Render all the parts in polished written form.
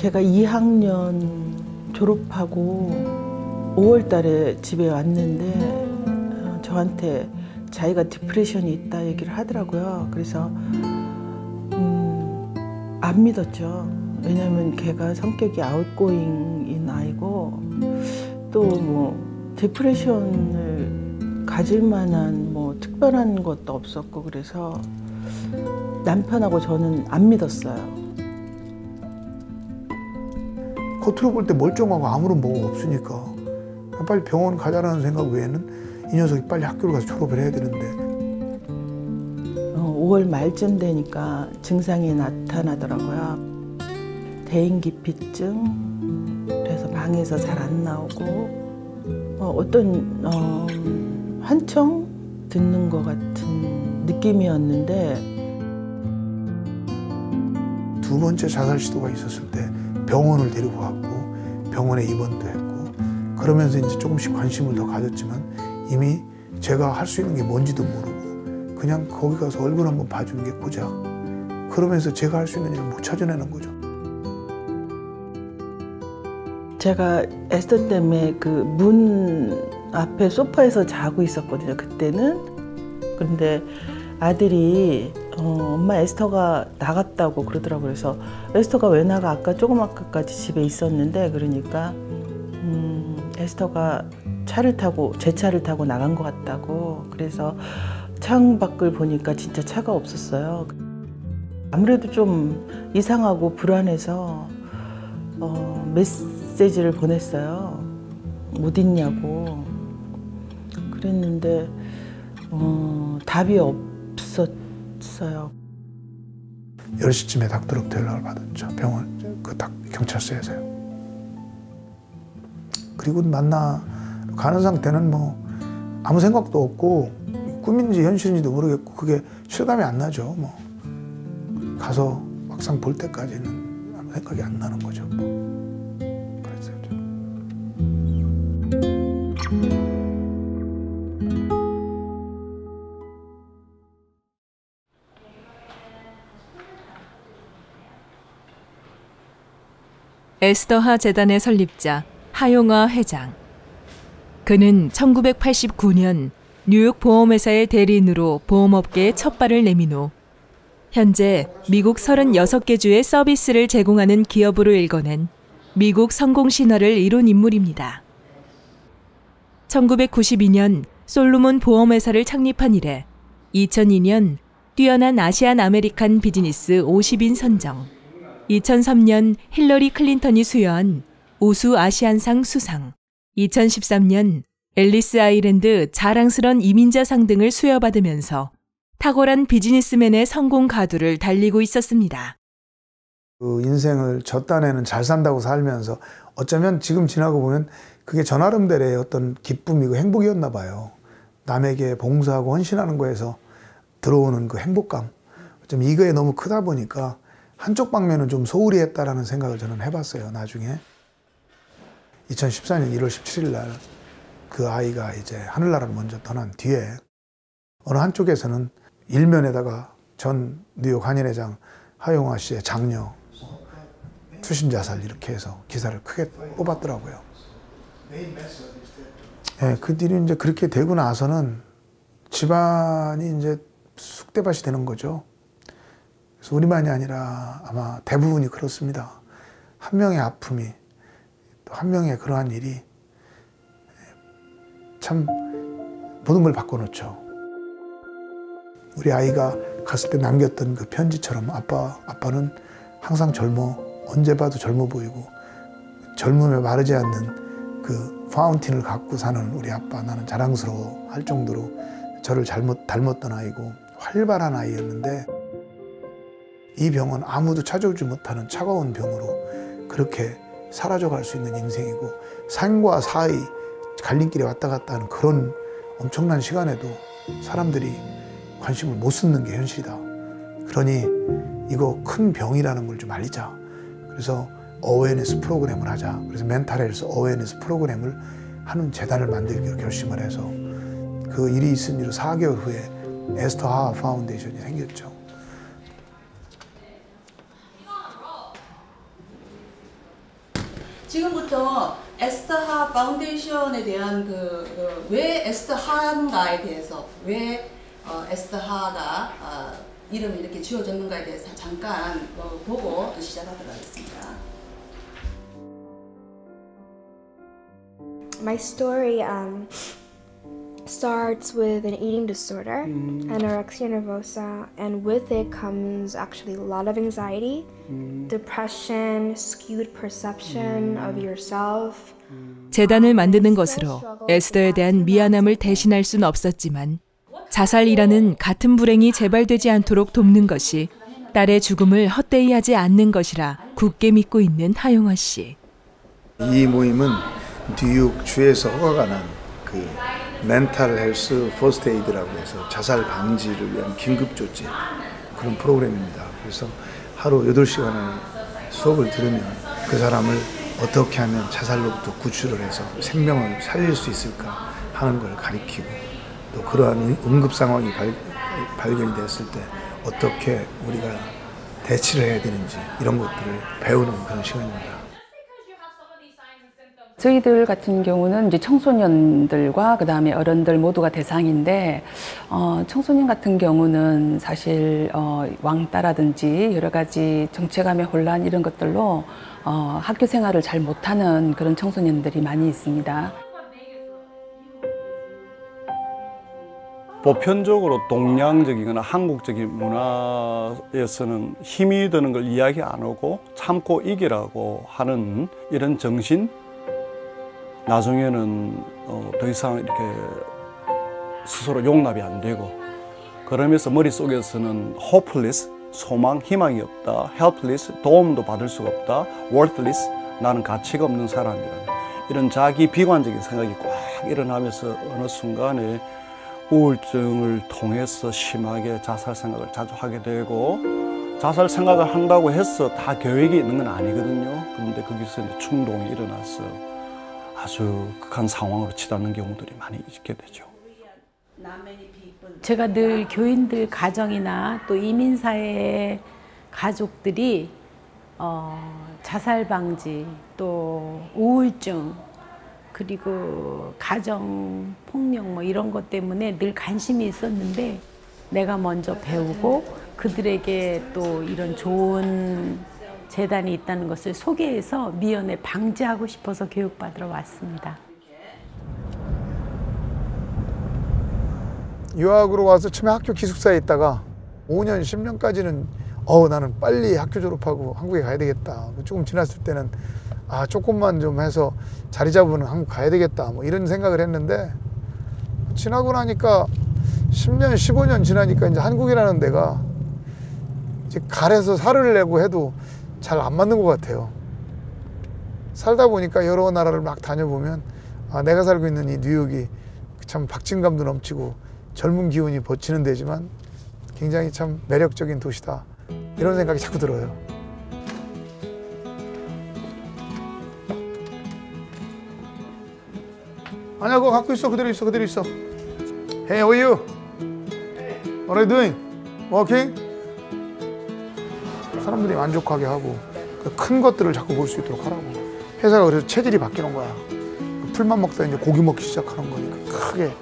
걔가 2학년 졸업하고 5월 달에 집에 왔는데 저한테 자기가 디프레션이 있다 얘기를 하더라고요. 그래서 안 믿었죠. 왜냐면 걔가 성격이 아웃고잉인 아이고 또 뭐 디프레션을 가질 만한 뭐 특별한 것도 없었고 그래서 남편하고 저는 안 믿었어요. 겉으로 볼 때 멀쩡하고 아무런 뭐가 없으니까 빨리 병원 가자라는 생각 외에는 이 녀석이 빨리 학교를 가서 졸업을 해야 되는데 5월 말쯤 되니까 증상이 나타나더라고요. 대인기피증, 그래서 방에서 잘 안 나오고 어떤 환청 듣는 것 같은 느낌이었는데 두 번째 자살 시도가 있었을 때 병원을 데리고 갔고 병원에 입원도 했고 그러면서 이제 조금씩 관심을 더 가졌지만 이미 제가 할 수 있는 게 뭔지도 모르고 그냥 거기 가서 얼굴 한번 봐주는 게 고작 그러면서 제가 할 수 있는 일을 못 찾아내는 거죠. 제가 에스더 때문에 그 문 앞에 소파에서 자고 있었거든요. 그때는. 그런데 아들이 엄마 에스더가 나갔다고 그러더라고요. 그래서 에스더가 왜 나가? 아까 조금 아까까지 집에 있었는데 그러니까 에스더가 차를 타고 제 차를 타고 나간 것 같다고. 그래서 창밖을 보니까 진짜 차가 없었어요. 아무래도 좀 이상하고 불안해서 메시지를 보냈어요. 못 있냐고. 그랬는데 답이 없었어요. 10시쯤에 닥터로부터 연락을 받았죠. 병원, 경찰서에서요. 그리고 가는 상태는 뭐 아무 생각도 없고 꿈인지 현실인지도 모르겠고 그게 실감이 안 나죠. 뭐 가서 막상 볼 때까지는 아무 생각이 안 나는 거죠. 그랬어요. 에스더하 재단의 설립자 하용화 회장. 그는 1989년 뉴욕 보험회사의 대리인으로 보험업계에 첫 발을 내민 후 현재 미국 36개 주의 서비스를 제공하는 기업으로 일궈낸 미국 성공 신화를 이룬 인물입니다. 1992년 솔로몬 보험회사를 창립한 이래 2002년 뛰어난 아시안 아메리칸 비즈니스 50인 선정, 2003년 힐러리 클린턴이 수여한 우수 아시안상 수상, 2013년 앨리스 아일랜드 자랑스런 이민자상 등을 수여받으면서 탁월한 비즈니스맨의 성공 가두를 달리고 있었습니다. 그 인생을 저 딴에는 잘 산다고 살면서 어쩌면 지금 지나고 보면 그게 저 나름대로의 어떤 기쁨이고 행복이었나 봐요. 남에게 봉사하고 헌신하는 거에서 들어오는 그 행복감. 좀 이거에 너무 크다 보니까 한쪽 방면은 좀 소홀히 했다라는 생각을 저는 해봤어요. 나중에 2014년 1월 17일 날 그 아이가 이제 하늘나라를 먼저 떠난 뒤에 어느 한쪽에서는 일면에다가 전 뉴욕 한인회장 하용화 씨의 장녀 투신 자살 이렇게 해서 기사를 크게 뽑았더라고요. 네, 그 뒤로 이제 그렇게 되고 나서는 집안이 이제 쑥대밭이 되는 거죠. 그래서 우리만이 아니라 아마 대부분이 그렇습니다. 한 명의 아픔이 또 한 명의 그러한 일이 참 모든 걸 바꿔놓죠. 우리 아이가 갔을 때 남겼던 그 편지처럼 아빠는 항상 언제 봐도 젊어 보이고 젊음에 마르지 않는 그 파운틴을 갖고 사는 우리 아빠, 나는 자랑스러워 할 정도로 저를 닮았던 아이고 활발한 아이였는데 이 병은 아무도 찾아오지 못하는 차가운 병으로 그렇게 사라져갈 수 있는 인생이고 삶과 사의 갈림길에 왔다 갔다 하는 그런 엄청난 시간에도 사람들이 관심을 못 쏟는 게 현실이다. 그러니 이거 큰 병이라는 걸 좀 알리자. 그래서 어웨어니스 프로그램을 하자. 그래서 멘탈 헬스 어웨어니스 프로그램을 하는 재단을 만들기로 결심을 해서 그 일이 있은 뒤로 4개월 후에 에스더 하와 파운데이션이 생겼죠. 지금부터 에스더하 파운데이션에 대한 왜 에스더하인가에 대해서 왜 에스더하가 이름이 이렇게 지어졌는가에 대해서 잠깐 보고 시작하도록 하겠습니다. My story starts with an eating disorder, anorexia nervosa, and with it comes actually a lot of anxiety, depression, skewed perception of yourself. 재단을 만드는 것으로 에스더에 대한 미안함을 대신할 수는 없었지만 자살이라는 같은 불행이 재발되지 않도록 돕는 것이 딸의 죽음을 헛되이 하지 않는 것이라 굳게 믿고 있는 하용화 씨. 이 모임은 뉴욕 주에서 허가가 난 그 멘탈 헬스 퍼스트 에이드라고 해서 자살 방지를 위한 긴급 조치 그런 프로그램입니다. 그래서 하루 8시간의 수업을 들으면 그 사람을 어떻게 하면 자살로부터 구출을 해서 생명을 살릴 수 있을까 하는 걸 가리키고 또 그러한 응급 상황이 발견이 됐을 때 어떻게 우리가 대치를 해야 되는지 이런 것들을 배우는 그런 시간입니다. 저희들 같은 경우는 이제 청소년들과 그다음에 어른들 모두가 대상인데 청소년 같은 경우는 사실 왕따라든지 여러 가지 정체감의 혼란 이런 것들로 학교 생활을 잘 못하는 그런 청소년들이 많이 있습니다. 보편적으로 동양적이거나 한국적인 문화에서는 힘이 드는 걸 이야기 안 하고 참고 이기라고 하는 이런 정신, 나중에는 더 이상 이렇게 스스로 용납이 안 되고 그러면서 머릿속에서는 hopeless, 소망, 희망이 없다, helpless, 도움도 받을 수가 없다, worthless, 나는 가치가 없는 사람이라는 이런 자기 비관적인 생각이 꽉 일어나면서 어느 순간에 우울증을 통해서 심하게 자살 생각을 자주 하게 되고 자살 생각을 한다고 해서 다 계획이 있는 건 아니거든요. 그런데 거기서 이제 충동이 일어나서 아주 극한 상황으로 치닫는 경우들이 많이 있게 되죠. 제가 늘 교인들 가정이나 또 이민사회의 가족들이 자살 방지, 또 우울증, 그리고 가정 폭력 뭐 이런 것 때문에 늘 관심이 있었는데 내가 먼저 배우고 그들에게 또 이런 좋은 재단이 있다는 것을 소개해서 미연에 방지하고 싶어서 교육받으러 왔습니다. 유학으로 와서 처음에 학교 기숙사에 있다가 5년, 10년까지는 나는 빨리 학교 졸업하고 한국에 가야 되겠다. 조금 지났을 때는 조금만 좀 해서 자리 잡으면 한국 가야 되겠다. 뭐 이런 생각을 했는데 지나고 나니까 10년, 15년 지나니까 이제 한국이라는 데가 이제 갈에서 살을 내고 해도 잘 안 맞는 것 같아요. 살다 보니까 여러 나라를 막 다녀보면 내가 살고 있는 이 뉴욕이 참 박진감도 넘치고 젊은 기운이 버치는 데지만 굉장히 참 매력적인 도시다. 이런 생각이 자꾸 들어요. 아니야, 그거 갖고 있어. 그대로 있어. 그대로 있어. Hey, how are you? What are you doing? Walking? 사람들이 만족하게 하고 큰 것들을 자꾸 볼 수 있도록 하라고. 회사가 그래서 체질이 바뀌는 거야. 풀만 먹다 이제 고기 먹기 시작하는 거니까 크게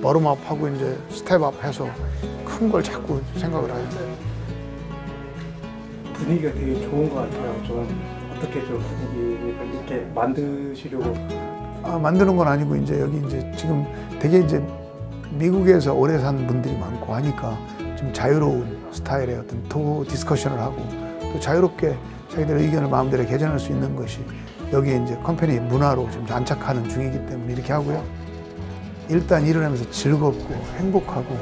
머름업하고 이제 스텝업 해서 큰 걸 자꾸 생각을 해요. 분위기가 되게 좋은 것 같아요. 좀 어떻게 좀 분위기를 이렇게 만드시려고? 만드는 건 아니고 이제 여기 이제 지금 되게 이제 미국에서 오래 산 분들이 많고 하니까 좀 자유로운 스타일의 어떤 토 디스커션을 하고 또 자유롭게 자기들 의견을 마음대로 개진할 수 있는 것이 여기에 이제 컴퍼니 문화로 좀 안착하는 중이기 때문에 이렇게 하고요. 일단 일을 하면서 즐겁고 행복하고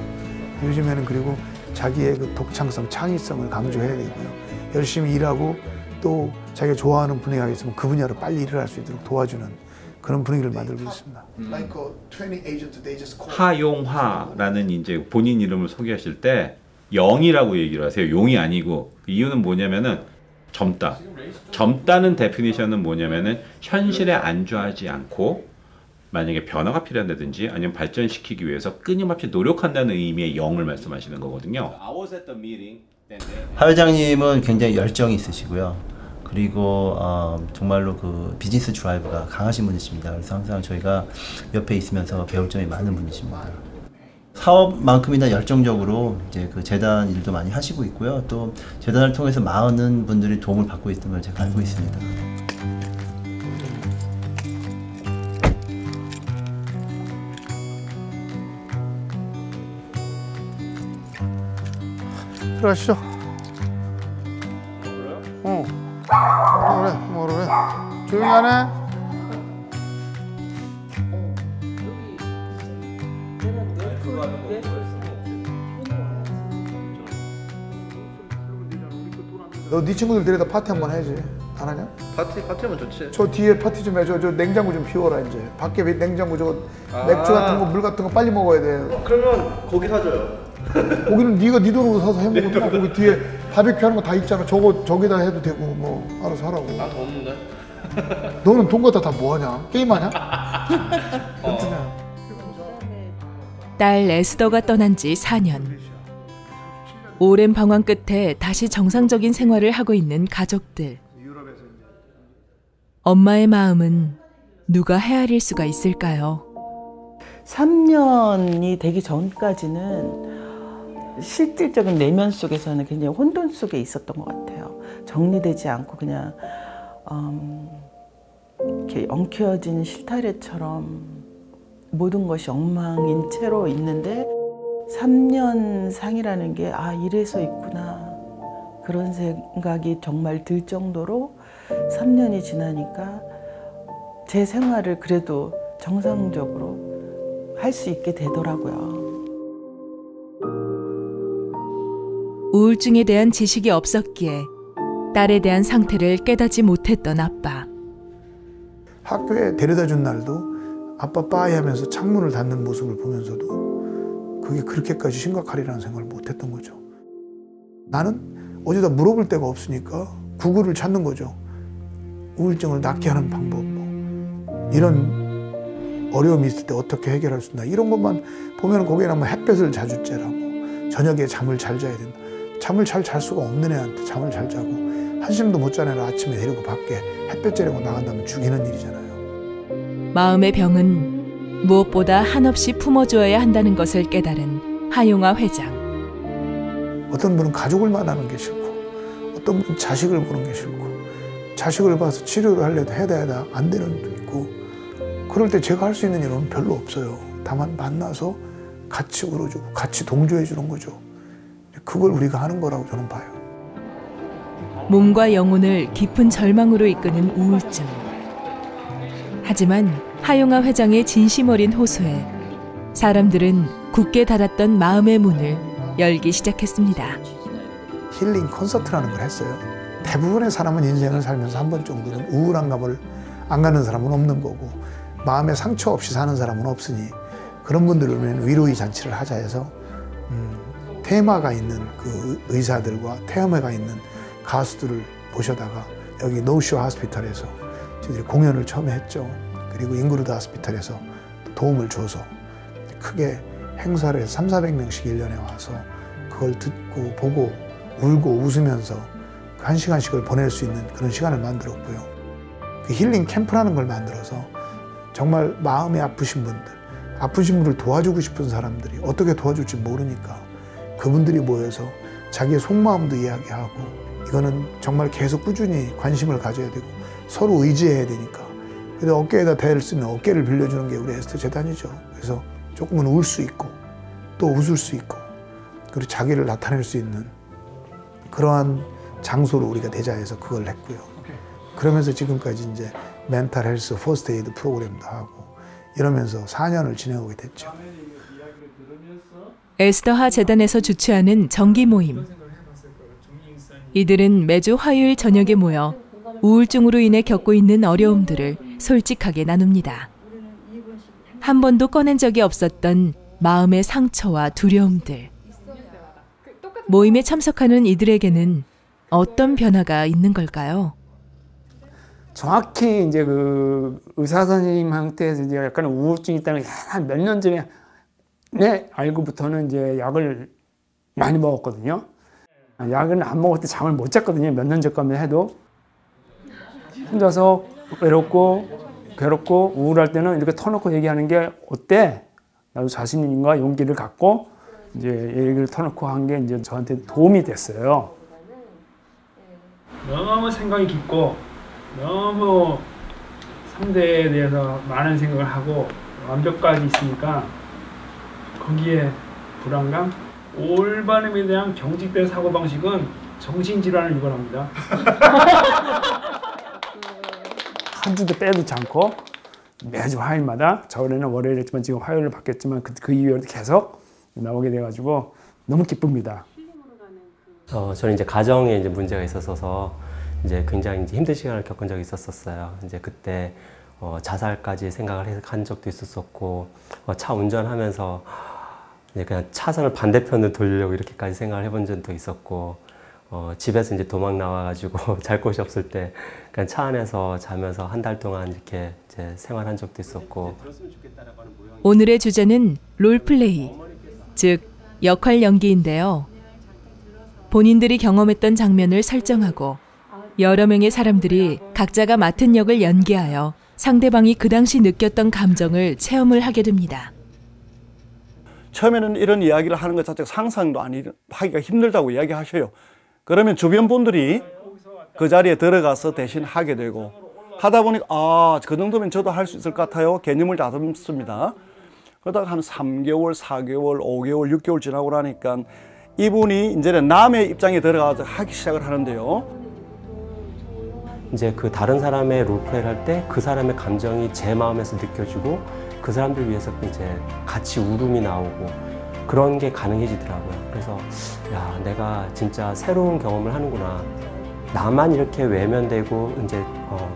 요즘에는 그리고 자기의 그 독창성, 창의성을 강조해야 되고요. 열심히 일하고 또 자기가 좋아하는 분야가 있으면 그 분야로 빨리 일을 할 수 있도록 도와주는 그런 분위기를 만들고 있습니다. 하용화라는 이제 본인 이름을 소개하실 때 영이라고 얘기를 하세요. 용이 아니고 이유는 뭐냐면은 젊다. 젊다는 데피니션은 뭐냐면은 현실에 안주하지 않고 만약에 변화가 필요하다든지 아니면 발전시키기 위해서 끊임없이 노력한다는 의미의 영을 말씀하시는 거거든요. 하 회장님은 굉장히 열정이 있으시고요. 그리고 정말로 그 비즈니스 드라이브가 강하신 분이십니다. 그래서 항상 저희가 옆에 있으면서 배울 점이 많은 분이십니다. 사업만큼이나 열정적으로 이제 그 재단 일도 많이 하시고 있고요. 또 재단을 통해서 많은 분들이 도움을 받고 있는 걸 제가 알고 있습니다. 들어가시죠. 뭐래 그래. 조용히 하네. 너 네 친구들 데려다 파티 한번 해야지. 안 하냐? 파티하면 좋지. 저 뒤에 파티 좀 해. 저 냉장고 좀 비워라 이제. 밖에 냉장고 저거 맥주 같은 거 물 같은 거 빨리 먹어야 돼. 그러면 고기 사줘요. 고기는 네가 네 돈으로 사서 해 먹으면 거기 뒤에 바베큐 하는 거 다 있잖아. 저기다 해도 되고 뭐 알아서 하라고. 난 돈 없는데. 너는 돈 갖다 다 뭐하냐? 게임하냐? 딸 에스더가 떠난 지 4년. 오랜 방황 끝에 다시 정상적인 생활을 하고 있는 가족들. 엄마의 마음은 누가 헤아릴 수가 있을까요? 3년이 되기 전까지는 실질적인 내면 속에서는 굉장히 혼돈 속에 있었던 것 같아요. 정리되지 않고 그냥 이렇게 엉켜진 실타래처럼 모든 것이 엉망인 채로 있는데 3년 상이라는 게 이래서 있구나 그런 생각이 정말 들 정도로 3년이 지나니까 제 생활을 그래도 정상적으로 할 수 있게 되더라고요. 우울증에 대한 지식이 없었기에 딸에 대한 상태를 깨닫지 못했던 아빠. 학교에 데려다 준 날도 아빠 빠이 하면서 창문을 닫는 모습을 보면서도 그게 그렇게까지 심각하리라는 생각을 못했던 거죠. 나는 어디다 물어볼 데가 없으니까 구글을 찾는 거죠. 우울증을 낫게 하는 방법, 이런 어려움이 있을 때 어떻게 해결할 수 있나 이런 것만 보면 거기에는 뭐 햇볕을 자주 쬐라, 저녁에 잠을 잘 자야 된다. 잠을 잘 잘 수가 없는 애한테 잠을 잘 자고 한숨도 못 자는 애를 아침에 데리고 밖에 햇볕 쬐려고 나간다면 죽이는 일이잖아요. 마음의 병은 무엇보다 한없이 품어주어야 한다는 것을 깨달은 하용화 회장. 어떤 분은 가족을 만나는 게 싫고 어떤 분은 자식을 보는 게 싫고 자식을 봐서 치료를 하려도 해야 안 되는 분도 있고 그럴 때 제가 할 수 있는 일은 별로 없어요. 다만 만나서 같이 울어주고 같이 동조해 주는 거죠. 그걸 우리가 하는 거라고 저는 봐요. 몸과 영혼을 깊은 절망으로 이끄는 우울증. 하지만 하용화 회장의 진심 어린 호소에 사람들은 굳게 닫았던 마음의 문을 열기 시작했습니다. 힐링 콘서트라는 걸 했어요. 대부분의 사람은 인생을 살면서 한 번 정도는 우울한 감을 안 가는 사람은 없는 거고 마음에 상처 없이 사는 사람은 없으니 그런 분들을 위한 위로의 잔치를 하자 해서 테마가 있는 그 의사들과 테마가 있는 가수들을 모셔다가 여기 노쇼 하스피탈에서 저희들이 공연을 처음에 했죠. 그리고 잉그루드 하스피탈에서 도움을 줘서 크게 행사를 해서 300~400명씩 1년에 와서 그걸 듣고 보고 울고 웃으면서 그 1시간씩을 보낼 수 있는 그런 시간을 만들었고요. 그 힐링 캠프라는 걸 만들어서 정말 마음이 아프신 분들 도와주고 싶은 사람들이 어떻게 도와줄지 모르니까 그분들이 모여서 자기의 속마음도 이야기하고 이거는 정말 계속 꾸준히 관심을 가져야 되고 서로 의지해야 되니까 그래서 어깨에다 대를 쓰는 어깨를 빌려주는 게 우리 에스터 재단이죠. 그래서 조금은 울 수 있고 또 웃을 수 있고 그리고 자기를 나타낼 수 있는 그러한 장소로 우리가 대자해서 그걸 했고요. 그러면서 지금까지 이제 멘탈 헬스 퍼스트 에이드 프로그램도 하고 이러면서 4년을 지내오게 됐죠. 에스더하 재단에서 주최하는 정기 모임. 이들은 매주 화요일 저녁에 모여 우울증으로 인해 겪고 있는 어려움들을 솔직하게 나눕니다. 한 번도 꺼낸 적이 없었던 마음의 상처와 두려움들. 모임에 참석하는 이들에게는 어떤 변화가 있는 걸까요? 정확히 이제 그 의사 선생님한테서 이제 약간 우울증이 있다는 게 한 몇 년 전에 알고부터는 이제 약을 많이 먹었거든요. 약을 안 먹을 때 잠을 못 잤거든요. 몇 년 전까지만 해도. 혼자서 괴롭고 우울할 때는 이렇게 터놓고 얘기하는 게 어때? 나도 자신과 용기를 갖고 이제 얘기를 터놓고 한 게 이제 저한테 도움이 됐어요. 너무 생각이 깊고 너무 상대에 대해서 많은 생각을 하고 완벽까지 있으니까 거기에 불안감, 올바름에 대한 경직된 사고방식은 정신질환을 유발합니다. 한 주도 빼놓지 않고 매주 화요일마다 저번에는 월요일이었지만 지금 화요일을 바뀌었지만 그 이후에도 계속 나오게 돼가지고 너무 기쁩니다. 저는 이제 가정에 이제 문제가 있어서 이제 굉장히 이제 힘든 시간을 겪은 적이 있었어요. 이제 그때 자살까지 생각을 한 적도 있었었고 차 운전하면서 이제 그냥 차선을 반대편으로 돌리려고 이렇게까지 생각을 해본 적도 있었고 집에서 이제 도망 나와가지고 잘 곳이 없을 때 그냥 차 안에서 자면서 한 달 동안 이렇게 이제 생활한 적도 있었고. 오늘의 주제는 롤플레이, 즉 역할 연기인데요. 본인들이 경험했던 장면을 설정하고 여러 명의 사람들이 각자가 맡은 역을 연기하여 상대방이 그 당시 느꼈던 감정을 체험을 하게 됩니다. 처음에는 이런 이야기를 하는 것 자체가 상상도 하기가 힘들다고 이야기하셔요. 그러면 주변 분들이 그 자리에 들어가서 대신 하게 되고 하다 보니까 그 정도면 저도 할 수 있을 것 같아요. 개념을 다듬습니다. 그러다가 한 3개월, 4개월, 5개월, 6개월 지나고 나니까 이분이 이제는 남의 입장에 들어가서 하기 시작을 하는데요. 이제 그 다른 사람의 롤플레이를 할 때 그 사람의 감정이 제 마음에서 느껴지고 그 사람들 위해서 이제 같이 울음이 나오고 그런 게 가능해지더라고요. 그래서 야, 내가 진짜 새로운 경험을 하는구나. 나만 이렇게 외면되고 이제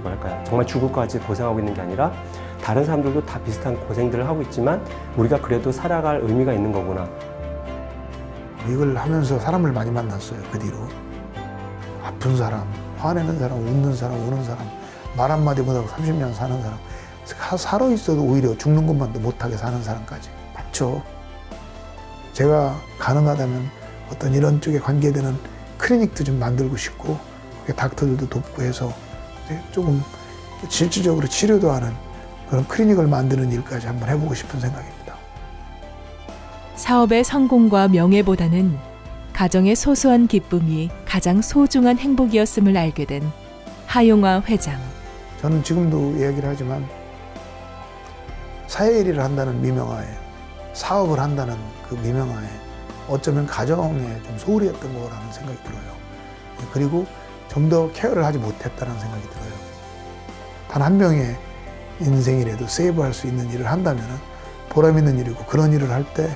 뭐랄까요, 정말 죽을 것까지 고생하고 있는 게 아니라 다른 사람들도 다 비슷한 고생들을 하고 있지만 우리가 그래도 살아갈 의미가 있는 거구나. 이걸 하면서 사람을 많이 만났어요. 그 뒤로 아픈 사람, 화내는 사람, 웃는 사람, 우는 사람, 말 한마디 못하고 30년 사는 사람, 살아있어도 오히려 죽는 것만도 못하게 사는 사람까지 많죠. 제가 가능하다면 어떤 이런 쪽에 관계되는 클리닉도 좀 만들고 싶고 닥터들도 돕고 해서 조금 실질적으로 치료도 하는 그런 클리닉을 만드는 일까지 한번 해보고 싶은 생각입니다. 사업의 성공과 명예보다는 가정의 소소한 기쁨이 가장 소중한 행복이었음을 알게 된 하용화 회장. 저는 지금도 이야기를 하지만 사회일을 한다는 미명하에, 사업을 한다는 그 미명하에 어쩌면 가정에 좀 소홀히 했던 거라는 생각이 들어요. 그리고 좀 더 케어를 하지 못했다는 생각이 들어요. 단 한 명의 인생이라도 세이브할 수 있는 일을 한다면 보람 있는 일이고, 그런 일을 할 때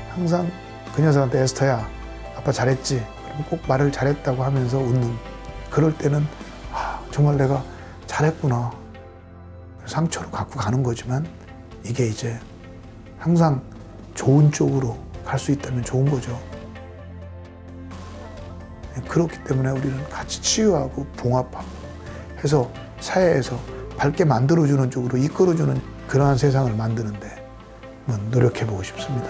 항상 그 녀석한테 에스터야, 아빠 잘했지? 그리고 꼭 말을 잘했다고 하면서 웃는, 그럴 때는 정말 내가 잘했구나. 상처로 갖고 가는 거지만 이게 이제 항상 좋은 쪽으로 갈 수 있다면 좋은 거죠. 그렇기 때문에 우리는 같이 치유하고 봉합하고 해서 사회에서 밝게 만들어주는 쪽으로 이끌어주는 그러한 세상을 만드는데 노력해보고 싶습니다.